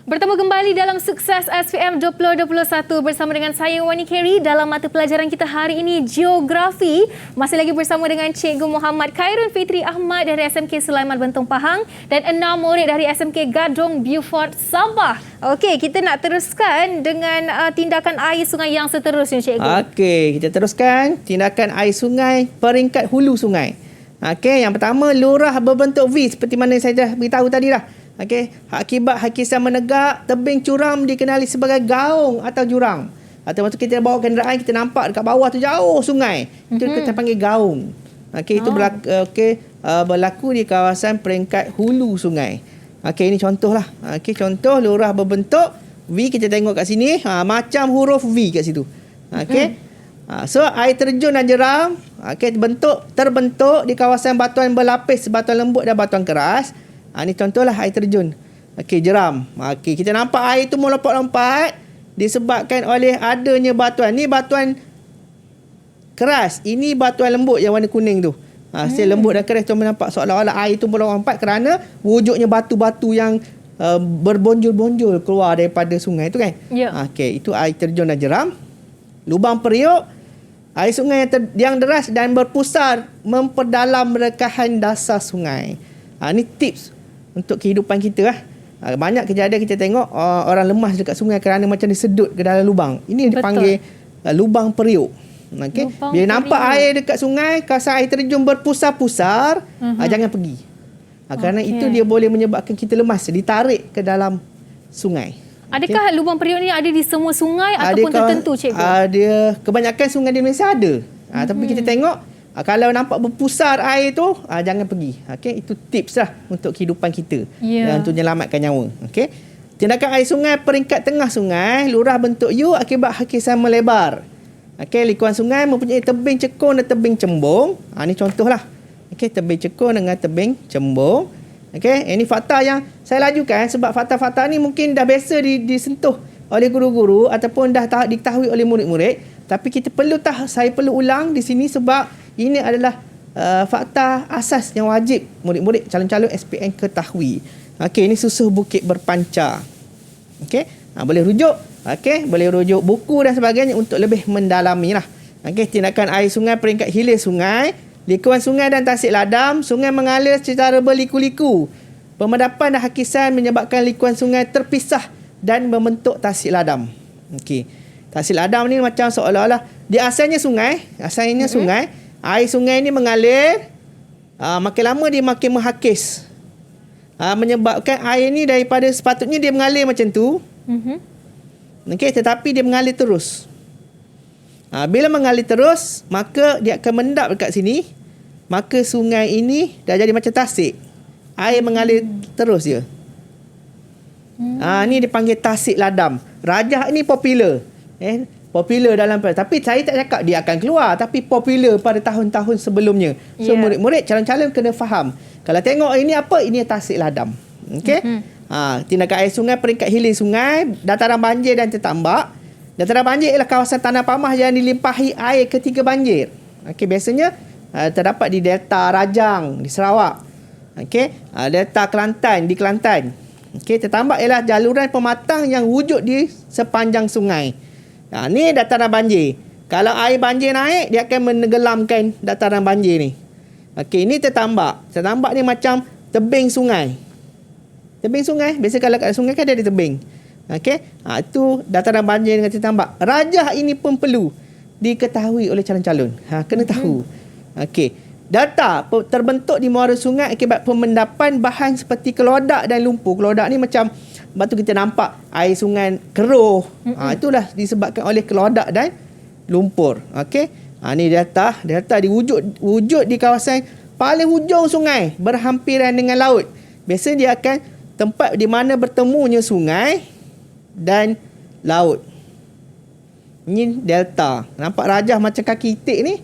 Bertemu kembali dalam Sukses SPM 2021 bersama dengan saya Wani Kerry dalam mata pelajaran kita hari ini Geografi. Masih lagi bersama dengan Cikgu Muhammad Khairun Fitri Ahmad dari SMK Sulaiman Bentong Pahang dan 6 murid dari SMK Gadong Beaufort Sabah. Okey, kita nak teruskan dengan tindakan air sungai yang seterusnya, Cikgu. Okey, kita teruskan tindakan air sungai peringkat hulu sungai. Okey, yang pertama lurah berbentuk V seperti mana saya dah beritahu tadi dah. Okey, akibat hakisan menegak, tebing curam dikenali sebagai gaung atau jurang. Atau waktu kita bawa kenderaan kita nampak dekat bawah tu jauh sungai. Itu kita panggil gaung. Okey, itu berlaku di kawasan peringkat hulu sungai. Okey, ini contohlah. Okey, contoh lurah berbentuk V kita tengok kat sini, macam huruf V kat situ. Okey. So air terjun dan jeram terbentuk di kawasan batuan berlapis, batuan lembut dan batuan keras. Ini contohlah air terjun. Okey, jeram. Okey, kita nampak air tu melompat-lompat disebabkan oleh adanya batuan. Ni batuan keras, ini batuan lembut yang warna kuning tu. Hasil lembut dan keras tu nampak seolah-olah air tu melompat kerana wujudnya batu-batu yang berbonjol-bonjol keluar daripada sungai tu kan. Okey, itu air terjun dan jeram. Lubang periuk, air sungai yang deras dan berpusar memperdalam rekahan dasar sungai. Ini tips untuk kehidupan kita. Banyak kejadian kita tengok orang lemas dekat sungai kerana macam disedut ke dalam lubang. Ini dipanggil lubang periuk. Okay? Bila nampak air dekat sungai, kawasan air terjun berpusar-pusar, jangan pergi. Kerana itu dia boleh menyebabkan kita lemas, ditarik ke dalam sungai. Adakah lubang periuk ni ada di semua sungai ataupun tertentu, Cikgu? Ada, kebanyakan sungai di Malaysia ada. Tapi kita tengok kalau nampak berpusar air tu, jangan pergi. Okey, itu tips lah untuk kehidupan kita. Dan untuk menyelamatkan nyawa. Okey. Tindakan air sungai peringkat tengah sungai, lurah bentuk U akibat hakisan melebar. Okey, likuan sungai mempunyai tebing cekung dan tebing cembung. Ini contohlah. Okey, tebing cekung dengan tebing cembung. Okey, ini fakta yang saya lajukan sebab fakta-fakta ni mungkin dah biasa disentuh oleh guru-guru ataupun dah diketahui oleh murid-murid. Tapi saya perlu ulang di sini sebab ini adalah fakta asas yang wajib murid-murid calon-calon SPM ketahui. Okey, ini susuh bukit berpancar. Okey, boleh rujuk. Okey, boleh rujuk buku dan sebagainya untuk lebih mendalami lah. Okey, tindakan air sungai peringkat hilir sungai, likuan sungai dan tasik ladam, sungai mengalir secara berliku-liku. Pemendapan dan hakisan menyebabkan likuan sungai terpisah dan membentuk tasik ladam. Okey. Tasik ladam ni macam seolah-olah dia asalnya sungai, sungai. Air sungai ni mengalir, makin lama dia makin menghakis. Menyebabkan air ni daripada sepatutnya dia mengalir macam tu. Okey, tetapi dia mengalir terus. Bila mengalir terus, maka dia akan mendap dekat sini. Maka sungai ini dah jadi macam tasik. Air mengalir terus je. Ni dipanggil tasik ladam. Rajah ni popular. Popular dalam, tapi saya tak cakap dia akan keluar, tapi popular pada tahun-tahun sebelumnya. So murid-murid calon-calon kena faham. Kalau tengok ini apa, ini tasik ladam. Okey. Tindakan air sungai peringkat hilir sungai, dataran banjir dan tertambak. Dataran banjir ialah kawasan tanah pamah yang dilimpahi air ketika banjir. Okey, biasanya terdapat di Delta Rajang di Sarawak. Okey, Delta Kelantan di Kelantan. Okey, tertambak ialah jaluran pematang yang wujud di sepanjang sungai. Ni dataran banjir. Kalau air banjir naik, dia akan menenggelamkan dataran banjir ni. Okey, ini tertambak. Tertambak ni macam tebing sungai. Tebing sungai, biasa kalau kat sungai kan dia ada tebing. Okey, itu dataran banjir dengan tertambak. Rajah ini pun perlu diketahui oleh calon-calon. Kena tahu. Okey, data terbentuk di muara sungai akibat pemendapan bahan seperti kelodak dan lumpur. Kelodak ni macam batu kita nampak air sungai keruh. Itulah disebabkan oleh kelodak dan lumpur. Okey. Ni data wujud di kawasan paling hujung sungai berhampiran dengan laut. Biasanya dia akan tempat di mana bertemunya sungai dan laut. Ini delta. Nampak rajah macam kaki itik ni?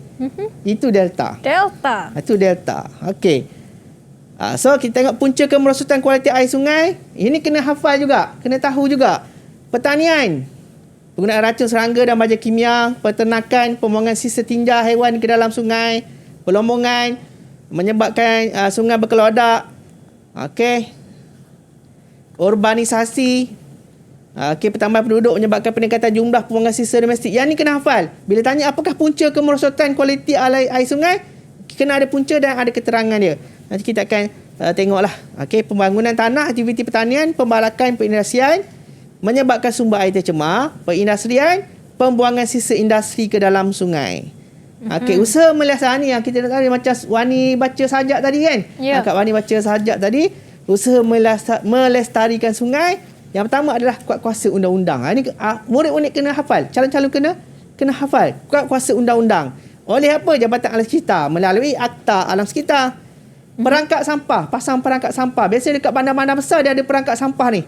Itu delta. Itu delta. Okey. So kita tengok punca kemerosotan kualiti air sungai. Ini kena hafal juga, kena tahu juga. Pertanian, penggunaan racun serangga dan baja kimia, peternakan, pembuangan sisa tinja haiwan ke dalam sungai, pelombongan menyebabkan sungai berkelodak, Okey. Urbanisasi. Okey, pertambahan penduduk menyebabkan peningkatan jumlah pembuangan sisa domestik. Yang ni kena hafal. Bila tanya apakah punca kemerosotan kualiti air sungai, kena ada punca dan ada keterangan dia. Nanti kita akan tengoklah. Okey, pembangunan tanah, aktiviti pertanian, pembalakan, perindustrian menyebabkan sumber air tercemar, perindustrian, pembuangan sisa industri ke dalam sungai. Okey, usaha melestarikan yang kita dengar macam Wani baca sajak tadi kan? Kak Wani baca sajak tadi, usaha melestarikan sungai. Yang pertama adalah kuat kuasa undang-undang. Ini murid-murid kena hafal, calon-calon kena hafal kuat kuasa undang-undang. Oleh apa? Jabatan Alam Sekitar melalui Akta Alam Sekitar. Perangkap sampah, pasang perangkap sampah. Biasa dekat bandar-bandar besar dia ada perangkap sampah ni.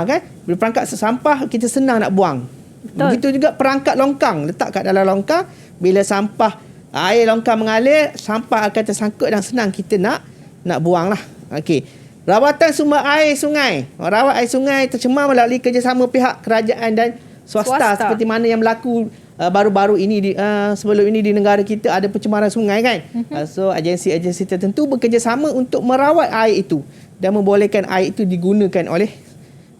Kan? Bila perangkap sampah kita senang nak buang. Betul. Begitu juga perangkap longkang, letak kat dalam longkang. Bila sampah air longkang mengalir, sampah akan tersangkut dan senang kita nak buang lah. Okey. Rawatan sumber air sungai. Rawat air sungai tercemar melalui kerjasama pihak kerajaan dan swasta. Seperti mana yang berlaku baru-baru ini sebelum ini di negara kita ada pencemaran sungai kan. So agensi-agensi tertentu bekerjasama untuk merawat air itu dan membolehkan air itu digunakan oleh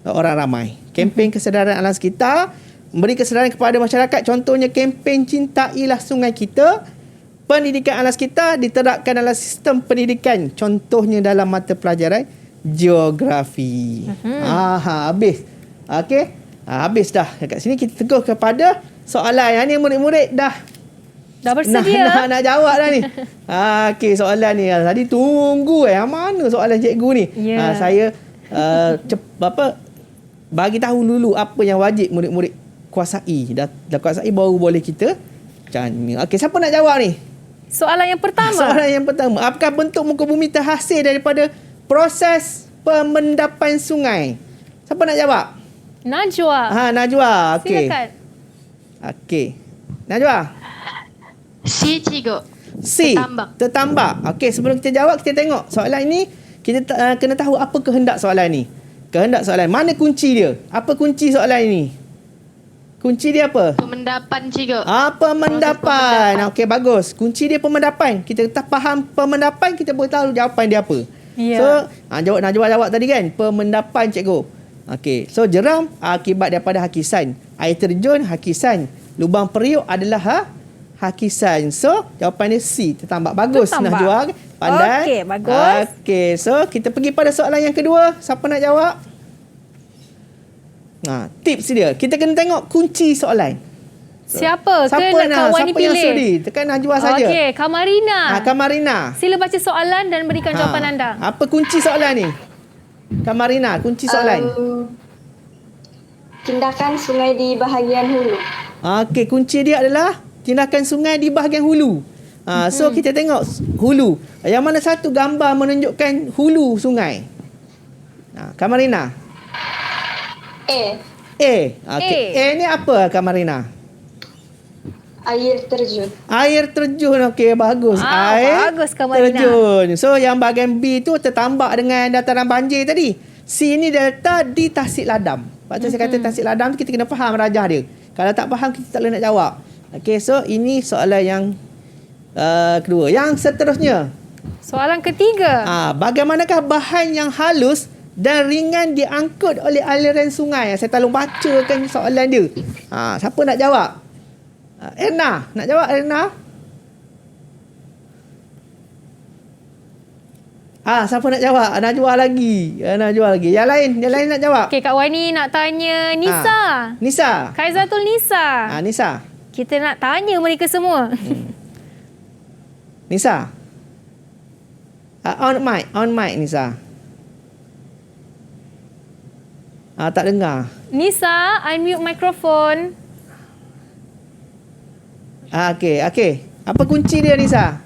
orang ramai. Kempen kesedaran alam sekitar memberi kesedaran kepada masyarakat, contohnya kempen Cintailah Sungai Kita. Pendidikan alam sekitar diterapkan dalam sistem pendidikan, contohnya dalam mata pelajaran geografi. Habis. Okey. Habis dah. Dekat sini kita teguh kepada soalan yang ni murid-murid dah bersedia nak jawab dah ni. Okey, soalan ni tadi tunggu yang mana soalan cikgu ni. Saya bagi tahu dulu apa yang wajib murid-murid kuasai. Dah kuasai baru boleh kita macam ni. Okey, siapa nak jawab ni? Soalan yang pertama. Apakah bentuk muka bumi terhasil daripada proses pemendapan sungai? Siapa nak jawab? Najwa. Najwa. Okey. Silakan. Okey. Najwa. Si Cigo. Si. Tertambak. Okey, sebelum kita jawab, kita tengok soalan ini. Kita kena tahu apa kehendak soalan ni. Kehendak soalan. Mana kunci dia? Apa kunci soalan ini? Kunci dia apa? Pemendapan, Cikgu. Pemendapan. Okey, bagus. Kunci dia pemendapan. Kita tak faham pemendapan, kita boleh tahu jawapan dia apa. So, jawab tadi kan? Pemendapan, cikgu. Okey. So, jeram akibat daripada hakisan. Air terjun, hakisan. Lubang periuk adalah hakisan. So, jawapan dia C. Tertambak. Bagus. Nak jawab. Pandai. Okey, bagus. Okey. So, kita pergi pada soalan yang kedua. Siapa nak jawab? Tips dia. Kita kena tengok kunci soalan. Siapa Kak Wani pilih? Siapa yang sudi? Tekan Najwa saja. Okey, Kamarina. Kamarina. Sila baca soalan dan berikan jawapan anda. Apa kunci soalan ni? Kamarina, kunci soalan. Tindakan sungai di bahagian hulu. Okey, kunci dia adalah tindakan sungai di bahagian hulu. So kita tengok hulu. Yang mana satu gambar menunjukkan hulu sungai? Kamarina. A. Okey. A ni apa, Kamarina? Air terjun. Air terjun. Okey, bagus. Bagus, Kamarina. Terjun. So yang bahagian B tu tertambak dengan dataran banjir tadi. C ni dia letak di Tasik Ladam. Waktu saya kata Tasik Ladam tu kita kena faham rajah dia. Kalau tak faham kita tak boleh nak jawab. Okey, so ini soalan yang kedua. Yang seterusnya. Soalan ketiga. Bagaimanakah bahan yang halus dan ringan diangkut oleh aliran sungai? Saya tolong bacakan soalan dia. Siapa nak jawab? Erna, nak jawab Erna? Siapa nak jawab? Najwa lagi. Yang lain nak jawab. Okey, Kak Wani nak tanya Nisa. Nisa. Kaizatul Nisa. Nisa. Kita nak tanya mereka semua. Nisa. On mic Nisa. Tak dengar. Nisa, unmute mikrofon. Okey. Apa kunci dia, Nisa?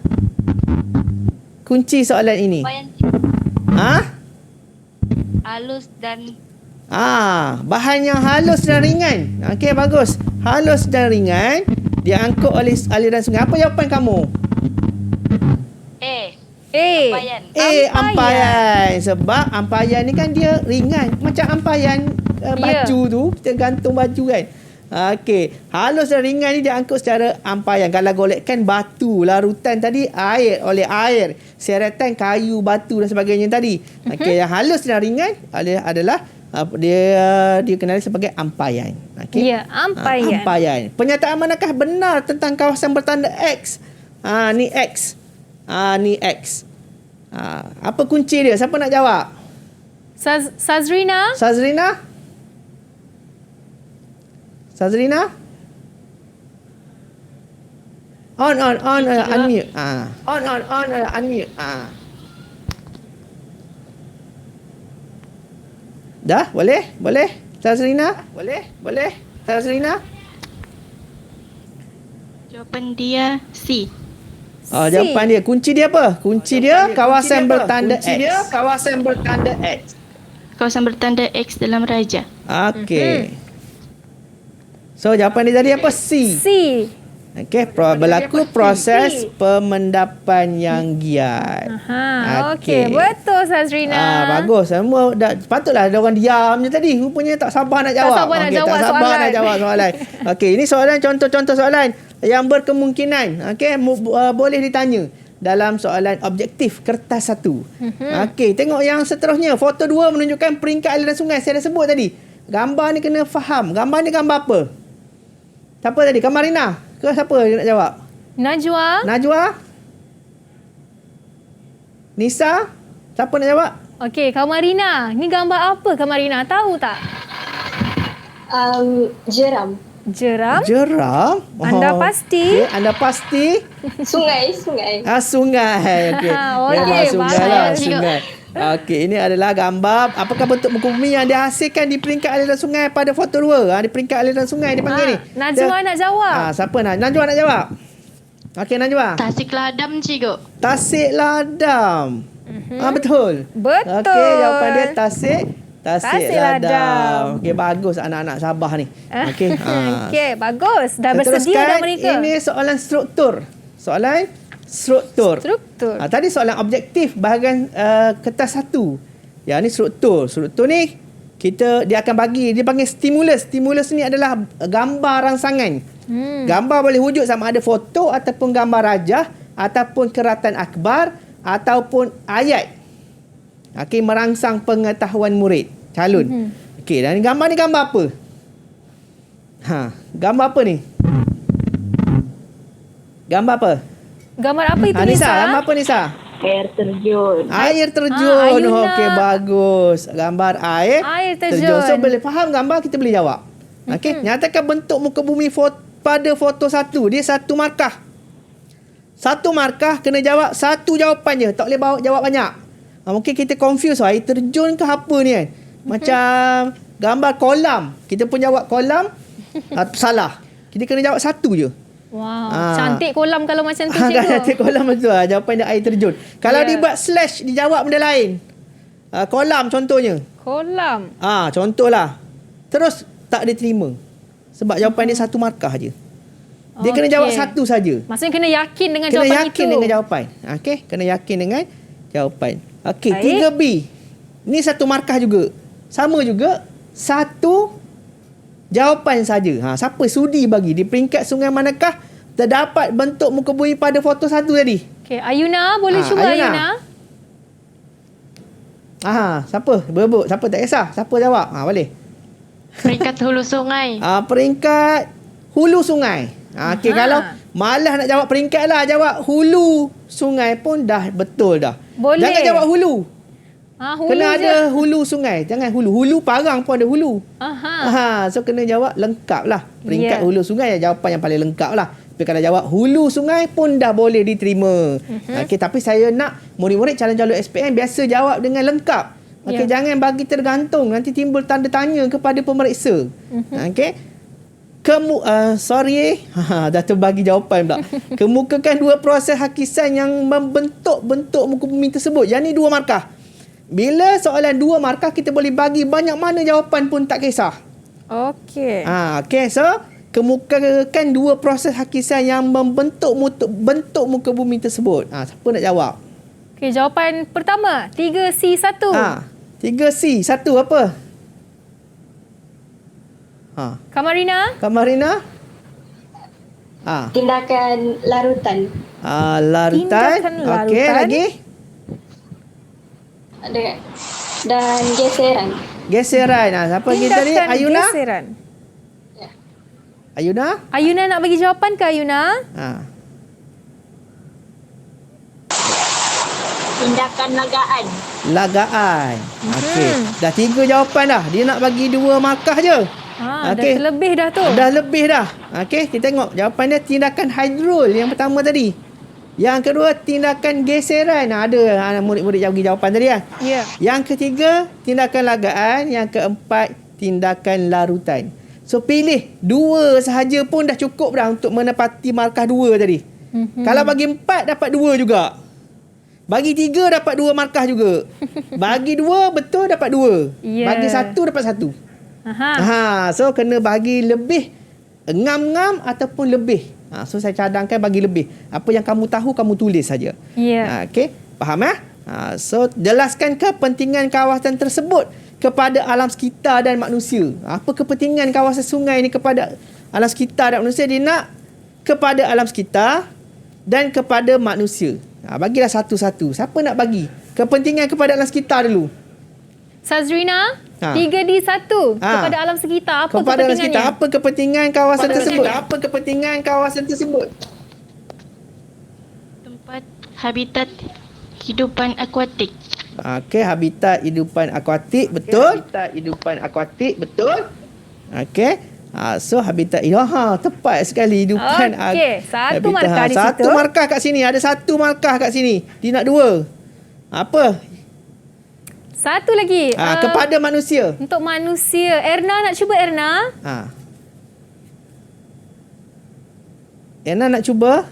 Kunci soalan ini. Halus dan bahan yang halus dan ringan. Okey, bagus. Halus dan ringan diangkut oleh aliran sungai. Apa jawapan kamu? Ampayan. Sebab ampayan ni kan dia ringan. Macam ampayan baju tu. Kita gantung baju kan. Okey. Halus dan ringan ni diangkut secara ampaian. Kalau golekkan batu, larutan tadi air oleh air, seretan kayu, batu dan sebagainya tadi. Okey, yang halus dan ringan adalah dia dikenali sebagai ampaian. Okey. Ya, ampaian. Ampaian. Pernyataan manakah benar tentang kawasan bertanda X? Ni X. Ni X. Apa kunci dia? Siapa nak jawab? Sazrina? Sazrina? On, unmute. On, unmute. Dah? Boleh? Sazrina? Boleh? Sazrina? Jawapan dia C. Jawapan dia. Kunci dia apa? Kunci dia kawasan bertanda X. Kawasan bertanda X dalam raja. Okey. So jawapan dia tadi apa? C. Okey, berlaku proses pemendapan yang giat. Okey, betul Sazrina. Bagus. Semua patutlah ada orang diam je tadi. Rupanya tak sabar nak jawab. Tak sabar nak jawab soalan. Okey, ini soalan contoh soalan yang berkemungkinan boleh ditanya dalam soalan objektif kertas 1. Okey, tengok yang seterusnya. Foto 2 menunjukkan peringkat aliran sungai. Saya dah sebut tadi. Gambar ni kena faham. Gambar ni gambar apa? Siapa tadi? Kamarina? Ke siapa yang nak jawab? Najwa? Nisa? Siapa nak jawab? Okey, Kamarina. Ni gambar apa Kamarina? Tahu tak? Jeram. Jeram? Anda pasti? Okay. Anda pasti? Sungai. Sungai. Okey. Okey, Sungai. Okey, ini adalah gambar apakah bentuk muka bumi yang dihasilkan di peringkat aliran sungai pada foto 2. Di peringkat aliran sungai dipanggil ni. Najwa nak jawab. Siapa nak? Najwa nak jawab. Okey, Najwa. Tasik Ladam, Cikgu. Tasik Ladam. Betul. Okey, jawapan dia Tasik Ladam. Okey, bagus anak-anak Sabah ni. Okey. Okey, bagus. Dah bersedia dah mereka. Ini soalan struktur. Tadi soalan objektif bahagian kertas 1. Yang ni struktur. Struktur ni dia akan bagi, dia panggil stimulus. Stimulus ni adalah gambar rangsangan. Gambar boleh wujud sama ada foto ataupun gambar rajah ataupun keratan akhbar ataupun ayat. Okey, merangsang pengetahuan murid calon. Okey, dan gambar ni gambar apa? Gambar apa ni? Gambar apa? Gambar apa itu Nisa? Gambar apa Nisa? Air terjun. Air terjun. Okey, bagus. Gambar air terjun. So boleh faham gambar, kita boleh jawab. Okey, nyatakan bentuk muka bumi pada foto 1. Dia satu markah. Satu markah kena jawab satu jawapan je. Tak boleh jawab banyak. Mungkin kita confuse air terjun ke apa ni kan. Macam gambar kolam. Kita pun jawab kolam. Salah. Kita kena jawab satu je. Wow, cantik kolam kalau macam tu cikgu. Cantik kolam betul lah. Jawapan dia air terjun. Kalau dibuat slash, dijawab benda lain. Kolam contohnya. Kolam. Contohlah. Terus tak diterima. Sebab jawapan dia satu markah je. Dia kena jawab satu saja. Maksudnya kena yakin dengan jawapan itu. Kena yakin dengan jawapan. Okey, kena yakin dengan jawapan. Okey, 3B. Ni satu markah juga. Sama juga. Satu jawapan saja. Siapa sudi bagi di peringkat sungai manakah terdapat bentuk muka bumi pada foto 1 tadi? Okey, Ayuna boleh cuba Ayuna. Siapa? Berebut. Siapa tak kisah. Siapa jawab? Boleh. Peringkat hulu sungai. Peringkat hulu sungai. Okey, kalau malas nak jawab peringkat lah, jawab hulu sungai pun dah betul dah. Boleh. Jangan jawab hulu. Hulu kena je. ada hulu sungai. Jangan hulu. Hulu parang pun ada hulu. So kena jawab lengkap lah. Peringkat hulu sungai jawapan yang paling lengkap lah. Tapi kalau jawab hulu sungai pun dah boleh diterima. Okey, tapi saya nak murid-murid calon-calon SPM biasa jawab dengan lengkap. Okey, jangan bagi tergantung. Nanti timbul tanda tanya kepada pemeriksa. Okey. Dah terbagi jawapan pula. Kemukakan dua proses hakisan yang membentuk bentuk muka bumi tersebut. Yang ni dua markah. Bila soalan dua markah, kita boleh bagi banyak mana jawapan pun tak kisah. Okey. Okey, so kemukakan dua proses hakisan yang membentuk bentuk muka bumi tersebut. Siapa nak jawab? Okey, jawapan pertama 3C1. 3C1 apa? Kamarina? Kamarina? Tindakan larutan. Larutan. Tindakan larutan. Okey, lagi? Dan geseran. Geseran. Siapa lagi tadi? Tindakan Ayuna? geseran. Ayuna? Ayuna nak bagi jawapan ke Ayuna? Tindakan lagaan. Lagaan. Okey. Dah 3 jawapan dah. Dia nak bagi 2 markah je. Dah terlebih dah tu. Dah lebih dah. Okey, kita tengok jawapan dia tindakan hydrol yang pertama tadi. Yang kedua tindakan geseran. Ada murid-murid yang bagi jawapan tadi kan. Ya. Yang ketiga tindakan lagaan, yang keempat tindakan larutan. So pilih 2 sahaja pun dah cukup dah untuk menepati markah 2 tadi. Kalau bagi 4 dapat 2 juga. Bagi 3 dapat 2 markah juga. Bagi 2 betul dapat 2. Ya. Bagi 1 dapat 1. So kena bagi lebih, ngam-ngam ataupun lebih. So saya cadangkan bagi lebih. Apa yang kamu tahu kamu tulis saja. Okey, faham so jelaskan kepentingan kawasan tersebut kepada alam sekitar dan manusia. Apa kepentingan kawasan sungai ni kepada alam sekitar dan manusia? Dia nak kepada alam sekitar dan kepada manusia. Bagilah satu-satu. Siapa nak bagi kepentingan kepada alam sekitar dulu? Sazrina, 3D1 kepada alam sekitar. Apa kepada kepentingannya? alam sekitar. Apa kepentingan kawasan tersebut? Apa kepentingan kawasan tersebut? Tempat habitat hidupan akuatik. Okey, habitat hidupan akuatik, betul? Habitat hidupan akuatik, betul? Okey. So habitat tepat sekali hidupan. Okey, satu markah di situ. Satu markah kat sini, ada 1 markah kat sini. Dia nak 2. Apa? Satu lagi. Kepada manusia. Untuk manusia. Erna nak cuba, Erna? Erna nak cuba?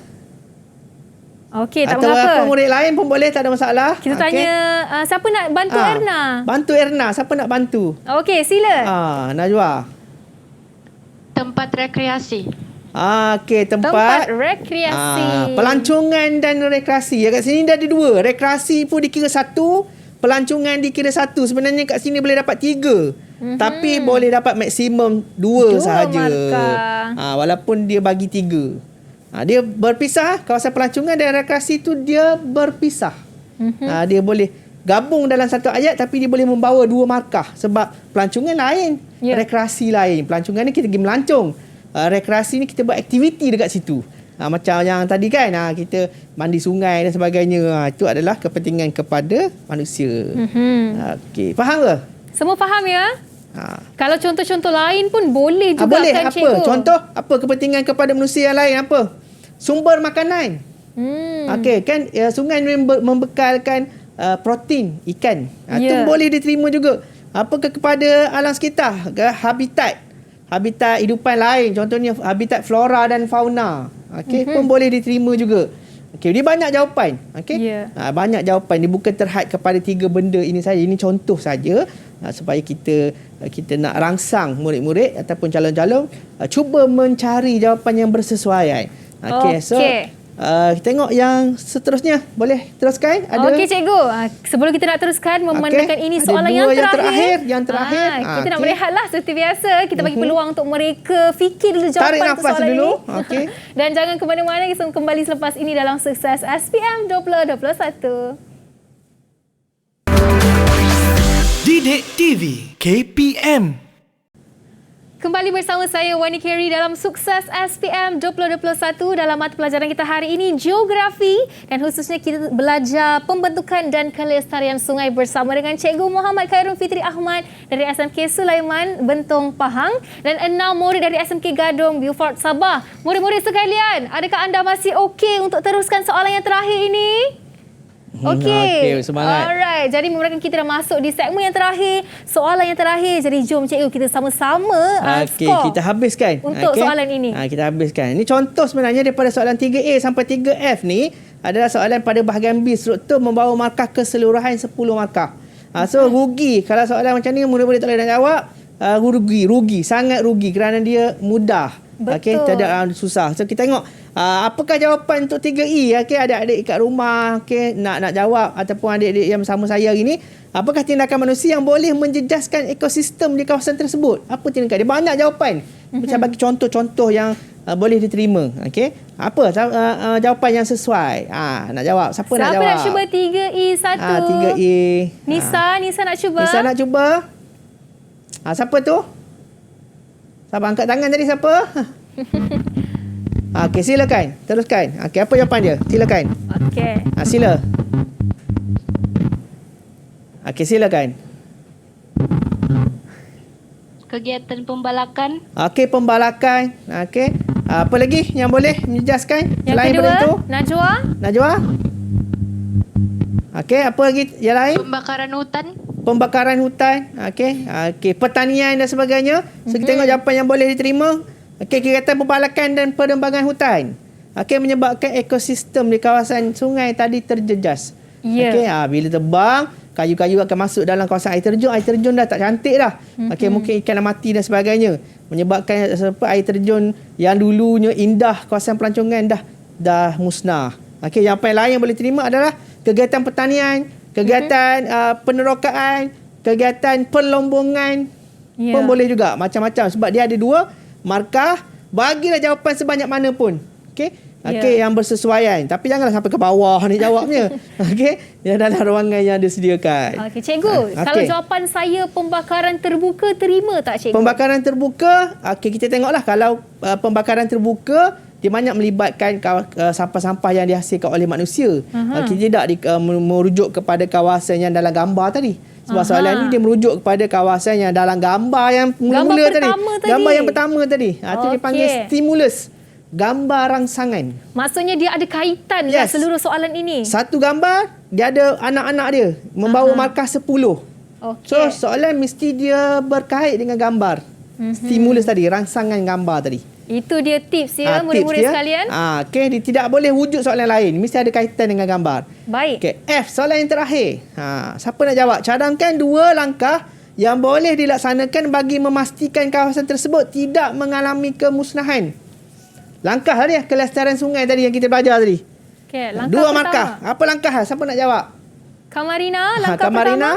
Okey, tak atau mengapa. apa murid lain pun boleh, tak ada masalah. Kita tanya siapa nak bantu Erna? Bantu Erna, siapa nak bantu? Okey, sila. Najwa. Tempat rekreasi. Okey, tempat rekreasi. Pelancongan dan rekreasi. Kat sini dah ada 2. Rekreasi pun dikira 1, pelancongan dikira 1. Sebenarnya kat sini boleh dapat 3. Tapi boleh dapat maksimum 2 sahaja. Walaupun dia bagi 3. Dia berpisah. Kawasan pelancongan dan rekreasi tu dia berpisah. Dia boleh gabung dalam satu ayat, tapi dia boleh membawa 2 markah. Sebab pelancongan lain, rekreasi lain. Pelancongan ni kita pergi melancong. Rekreasi ni kita buat aktiviti dekat situ. Macam yang tadi kan, kita mandi sungai dan sebagainya. Itu adalah kepentingan kepada manusia. Okey, faham ke? Semua faham ya? Kalau contoh-contoh lain pun boleh juga boleh. kan, Apa? cikgu? Contoh, apa kepentingan kepada manusia yang lain? Apa? Sumber makanan. Okey, kan sungai membekalkan protein ikan. Itu boleh diterima juga. Apakah kepada alam sekitar? Habitat hidupan lain. Contohnya habitat flora dan fauna. Okey, pun boleh diterima juga. Okey, dia banyak jawapan. Okey. Banyak jawapan. Dia bukan terhad kepada 3 benda ini saja. Ini contoh saja supaya kita nak rangsang murid-murid ataupun calon-calon cuba mencari jawapan yang bersesuaian. Okey, so kita tengok yang seterusnya. Boleh teruskan? Okey, cikgu. Sebelum kita nak teruskan memandangkan ini soalan yang terakhir. Yang terakhir. Kita nak berehatlah seperti biasa. Kita bagi peluang untuk mereka fikir dulu jawapan tarik nafas soalan dulu. ini. Dan jangan ke mana-mana. Kita kembali selepas ini dalam Sukses SPM 2021. Didik TV KPM. Kembali bersama saya Wani Kerry dalam Sukses SPM 2021 dalam mata pelajaran kita hari ini Geografi, dan khususnya kita belajar pembentukan dan kelestarian sungai bersama dengan Cikgu Muhammad Khairul Fitri Ahmad dari SMK Sulaiman Bentong Pahang dan 6 murid dari SMK Gadong Beaufort Sabah. Murid-murid sekalian, adakah anda masih okey untuk teruskan soalan yang terakhir ini? Okey. Semangat. Alright. Jadi memang kita dah masuk di segmen yang terakhir, soalan yang terakhir. Jadi jom cikgu kita sama-sama skor kita habiskan untuk soalan ini. Kita habiskan. Ini contoh sebenarnya daripada soalan 3A sampai 3F ni adalah soalan pada bahagian B. Struktur membawa markah keseluruhan 10 markah. So rugi kalau soalan macam ni murid-murid tak boleh nak jawab. Rugi, sangat rugi kerana dia mudah. Okey, tidak susah. So kita tengok apakah jawapan untuk 3E. Okey, adik-adik kat rumah nak jawab ataupun adik-adik yang bersama saya hari ni, Apakah tindakan manusia yang boleh menjejaskan ekosistem di kawasan tersebut? Apa tindakan? Dia banyak jawapan. Saya bagi contoh-contoh yang boleh diterima. Okey. Apa jawapan yang sesuai? Nak jawab. Siapa nak jawab? Siapa nak cuba 3E 1? 3E. Nisa nak cuba. Nisa nak cuba. Siapa tu? Siapa angkat tangan tadi siapa? Okey, silakan. Teruskan. Okey, apa jawapan dia? Silakan. Okey. Sila. Okey, silakan. Kegiatan pembalakan. Okey, pembalakan. Okey. Apa lagi yang boleh menjejaskan Yang selain kedua, daripada itu? Najwa. Okey, apa lagi yang lain? Pembakaran hutan. Pembakaran hutan. Okey. Okey, pertanian dan sebagainya. So kita tengok jawapan yang boleh diterima. Okey, kegiatan pembalakan dan penerbangan hutan. Okey, menyebabkan ekosistem di kawasan sungai tadi terjejas. Ya. Okey, bila terbang, kayu-kayu akan masuk dalam kawasan air terjun. Air terjun dah tak cantik dah. Okey, mungkin ikan dah mati dan sebagainya. Menyebabkan air terjun yang dulunya indah, kawasan pelancongan dah musnah. Okey, yang lain yang boleh terima adalah kegiatan pertanian, kegiatan penerokaan, kegiatan perlombongan pun boleh juga. Macam-macam. Sebab dia ada 2 markah. Bagilah jawapan sebanyak mana pun. Okey. Okey, yang bersesuaian. Tapi janganlah sampai ke bawah ni jawabnya. Okey. Yang dalam ruangan yang disediakan. Okey, cikgu. Kalau jawapan saya pembakaran terbuka, terima tak cikgu? Pembakaran terbuka, okey, kita tengoklah kalau pembakaran terbuka dia banyak melibatkan sampah-sampah yang dihasilkan oleh manusia. Kita tidak merujuk kepada kawasan yang dalam gambar tadi. Sebab soalan ni dia merujuk kepada kawasan yang dalam gambar yang mula-mula tadi. Gambar yang pertama tadi. Itu dipanggil stimulus. Gambar rangsangan. Maksudnya dia ada kaitan dengan seluruh soalan ini. Satu gambar, dia ada anak-anak dia. Membawa markah 10. So, soalan mesti dia berkait dengan gambar. Stimulus tadi, rangsangan gambar tadi. Itu dia tips ya, murid-murid sekalian. Okey, dia tidak boleh wujud soalan lain. Mesti ada kaitan dengan gambar. Baik. Okey, F, soalan yang terakhir. Siapa nak jawab? Cadangkan 2 langkah yang boleh dilaksanakan bagi memastikan kawasan tersebut tidak mengalami kemusnahan. Langkah tadi, kelestarian sungai tadi yang kita belajar tadi. Okey, langkah 2 markah. Apa langkah? Siapa nak jawab? Kamarina, langkah Kamarina.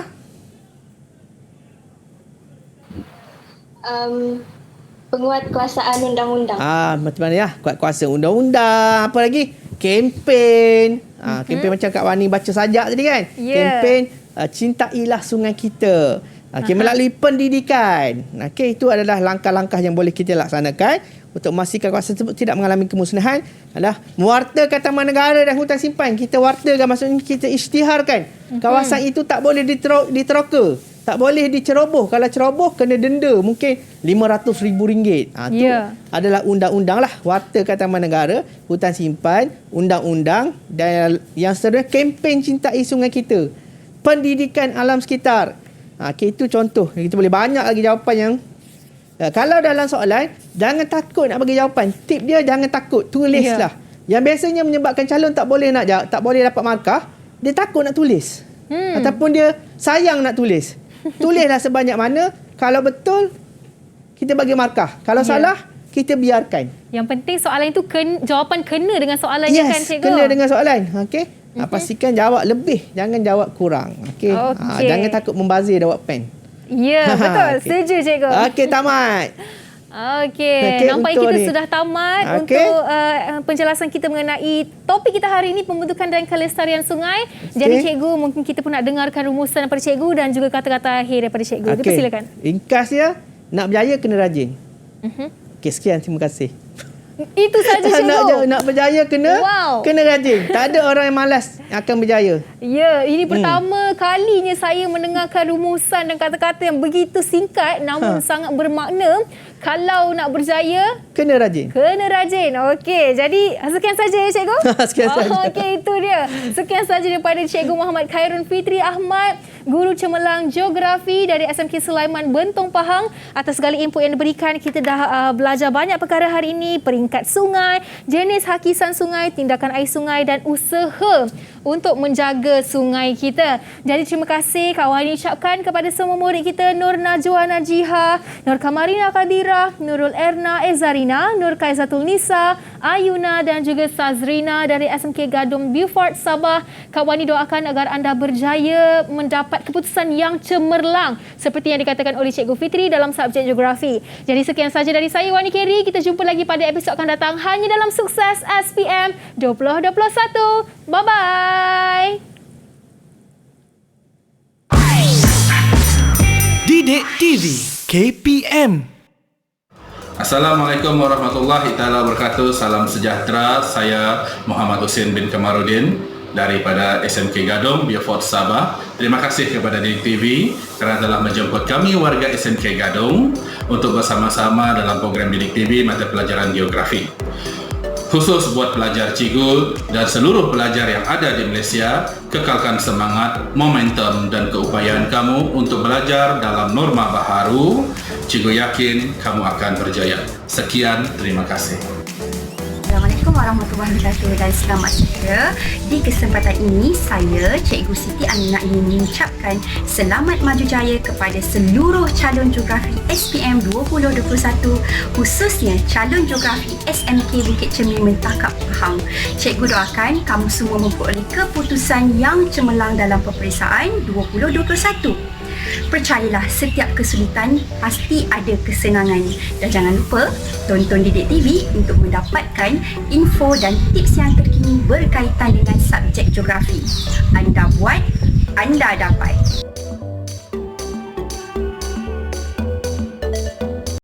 Penguatkuasaan undang-undang. Macam mana ya? Kuat kuasa undang-undang. Apa lagi? Kempen. Kempen macam Kak Wani baca sajak tadi kan? Kempen cintailah sungai kita. Melalui pendidikan. Itu adalah langkah-langkah yang boleh kita laksanakan untuk memastikan kawasan tersebut tidak mengalami kemusnahan. Adalah mewartakan taman negara dan hutan simpan. Kita wartakan, maksudnya kita isytiharkan. Kawasan itu tak boleh diteroka. Tak boleh diceroboh. Kalau ceroboh, kena denda mungkin RM500,000. Itu adalah undang-undang lah. Wartakan taman negara, hutan simpan, undang-undang dan yang seterusnya kempen cintai sungai kita. Pendidikan alam sekitar. Itu contoh. Kita boleh banyak lagi jawapan yang kalau dalam soalan, jangan takut nak bagi jawapan. Tip dia jangan takut. Tulislah. Yang biasanya menyebabkan calon tak boleh nak jawab, tak boleh dapat markah, dia takut nak tulis. Ataupun dia sayang nak tulis. Tulislah sebanyak mana. Kalau betul, kita bagi markah. Kalau salah, kita biarkan. Yang penting soalan itu jawapan kena dengan soalannya kan cikgu? Kena dengan soalan. Okey. Pastikan jawab lebih, jangan jawab kurang. Okey. Jangan takut membazir jawab pen. Ya, betul. Setuju cikgu. Okey, tamat. Okey, nampaknya kita sudah tamat untuk penjelasan kita mengenai topik kita hari ini, pembentukan dan kelestarian sungai. Jadi cikgu, mungkin kita pun nak dengarkan rumusan daripada cikgu dan juga kata-kata akhir daripada cikgu. Dipersilakan. Ringkas dia, nak berjaya kena rajin. Okey, sekian, terima kasih. Itu saja cikgu. Nak berjaya kena rajin. Tak ada orang yang malas akan berjaya. Ya, ini pertama kalinya saya mendengarkan rumusan dan kata-kata yang begitu singkat namun sangat bermakna. Kalau nak berjaya, kena rajin. Kena rajin. Okey, jadi sekian saja ya cikgu. Sekian saja. Okey, itu dia. Sekian saja daripada Cikgu Muhammad Khairun Fitri Ahmad, Guru Cemerlang Geografi dari SMK Sulaiman Bentong Pahang. Atas segala input yang diberikan, kita dah belajar banyak perkara hari ini. Peringkat sungai, jenis hakisan sungai, tindakan air sungai dan usaha untuk menjaga sungai kita. Jadi terima kasih Kak Wani ucapkan kepada semua murid kita, Nur Najwa Najiha, Nur Kamarina Kadira, Nurul Erna Ezarina, Nur Kaizatul Nisa, Ayuna dan juga Sazrina dari SMK Gadong Beaufort, Sabah. Kak Wani doakan agar anda berjaya mendapat keputusan yang cemerlang seperti yang dikatakan oleh Cikgu Fitri dalam subjek geografi. Jadi sekian saja dari saya, Wani Kerry. Kita jumpa lagi pada episod akan datang hanya dalam Sukses SPM 2021. Bye-bye. Didik TV KPM. Assalamualaikum warahmatullahi taala wabarakatuh. Salam sejahtera. Saya Muhammad Husin bin Kamarudin daripada SMK Gadong Beaufort, Sabah. Terima kasih kepada Didik TV kerana telah menjemput kami warga SMK Gadong untuk bersama-sama dalam program Didik TV mata pelajaran geografi. Khusus buat pelajar cikgu dan seluruh pelajar yang ada di Malaysia, kekalkan semangat, momentum dan keupayaan kamu untuk belajar dalam norma baharu. Cikgu yakin kamu akan berjaya. Sekian, terima kasih. Assalamualaikum warahmatullahi wabarakatuh dan selamat sejahtera. Di kesempatan ini, saya Cikgu Siti Aminah ingin mengucapkan selamat maju jaya kepada seluruh calon geografi SPM 2021, khususnya calon geografi SMK Bukit Cermin Mentakap Pahang. Cikgu doakan kamu semua memperoleh keputusan yang cemerlang dalam peperiksaan 2021. Percayalah, setiap kesulitan pasti ada kesenangan. Dan jangan lupa tonton Didik TV untuk mendapatkan info dan tips yang terkini berkaitan dengan subjek geografi. Anda buat, anda dapat.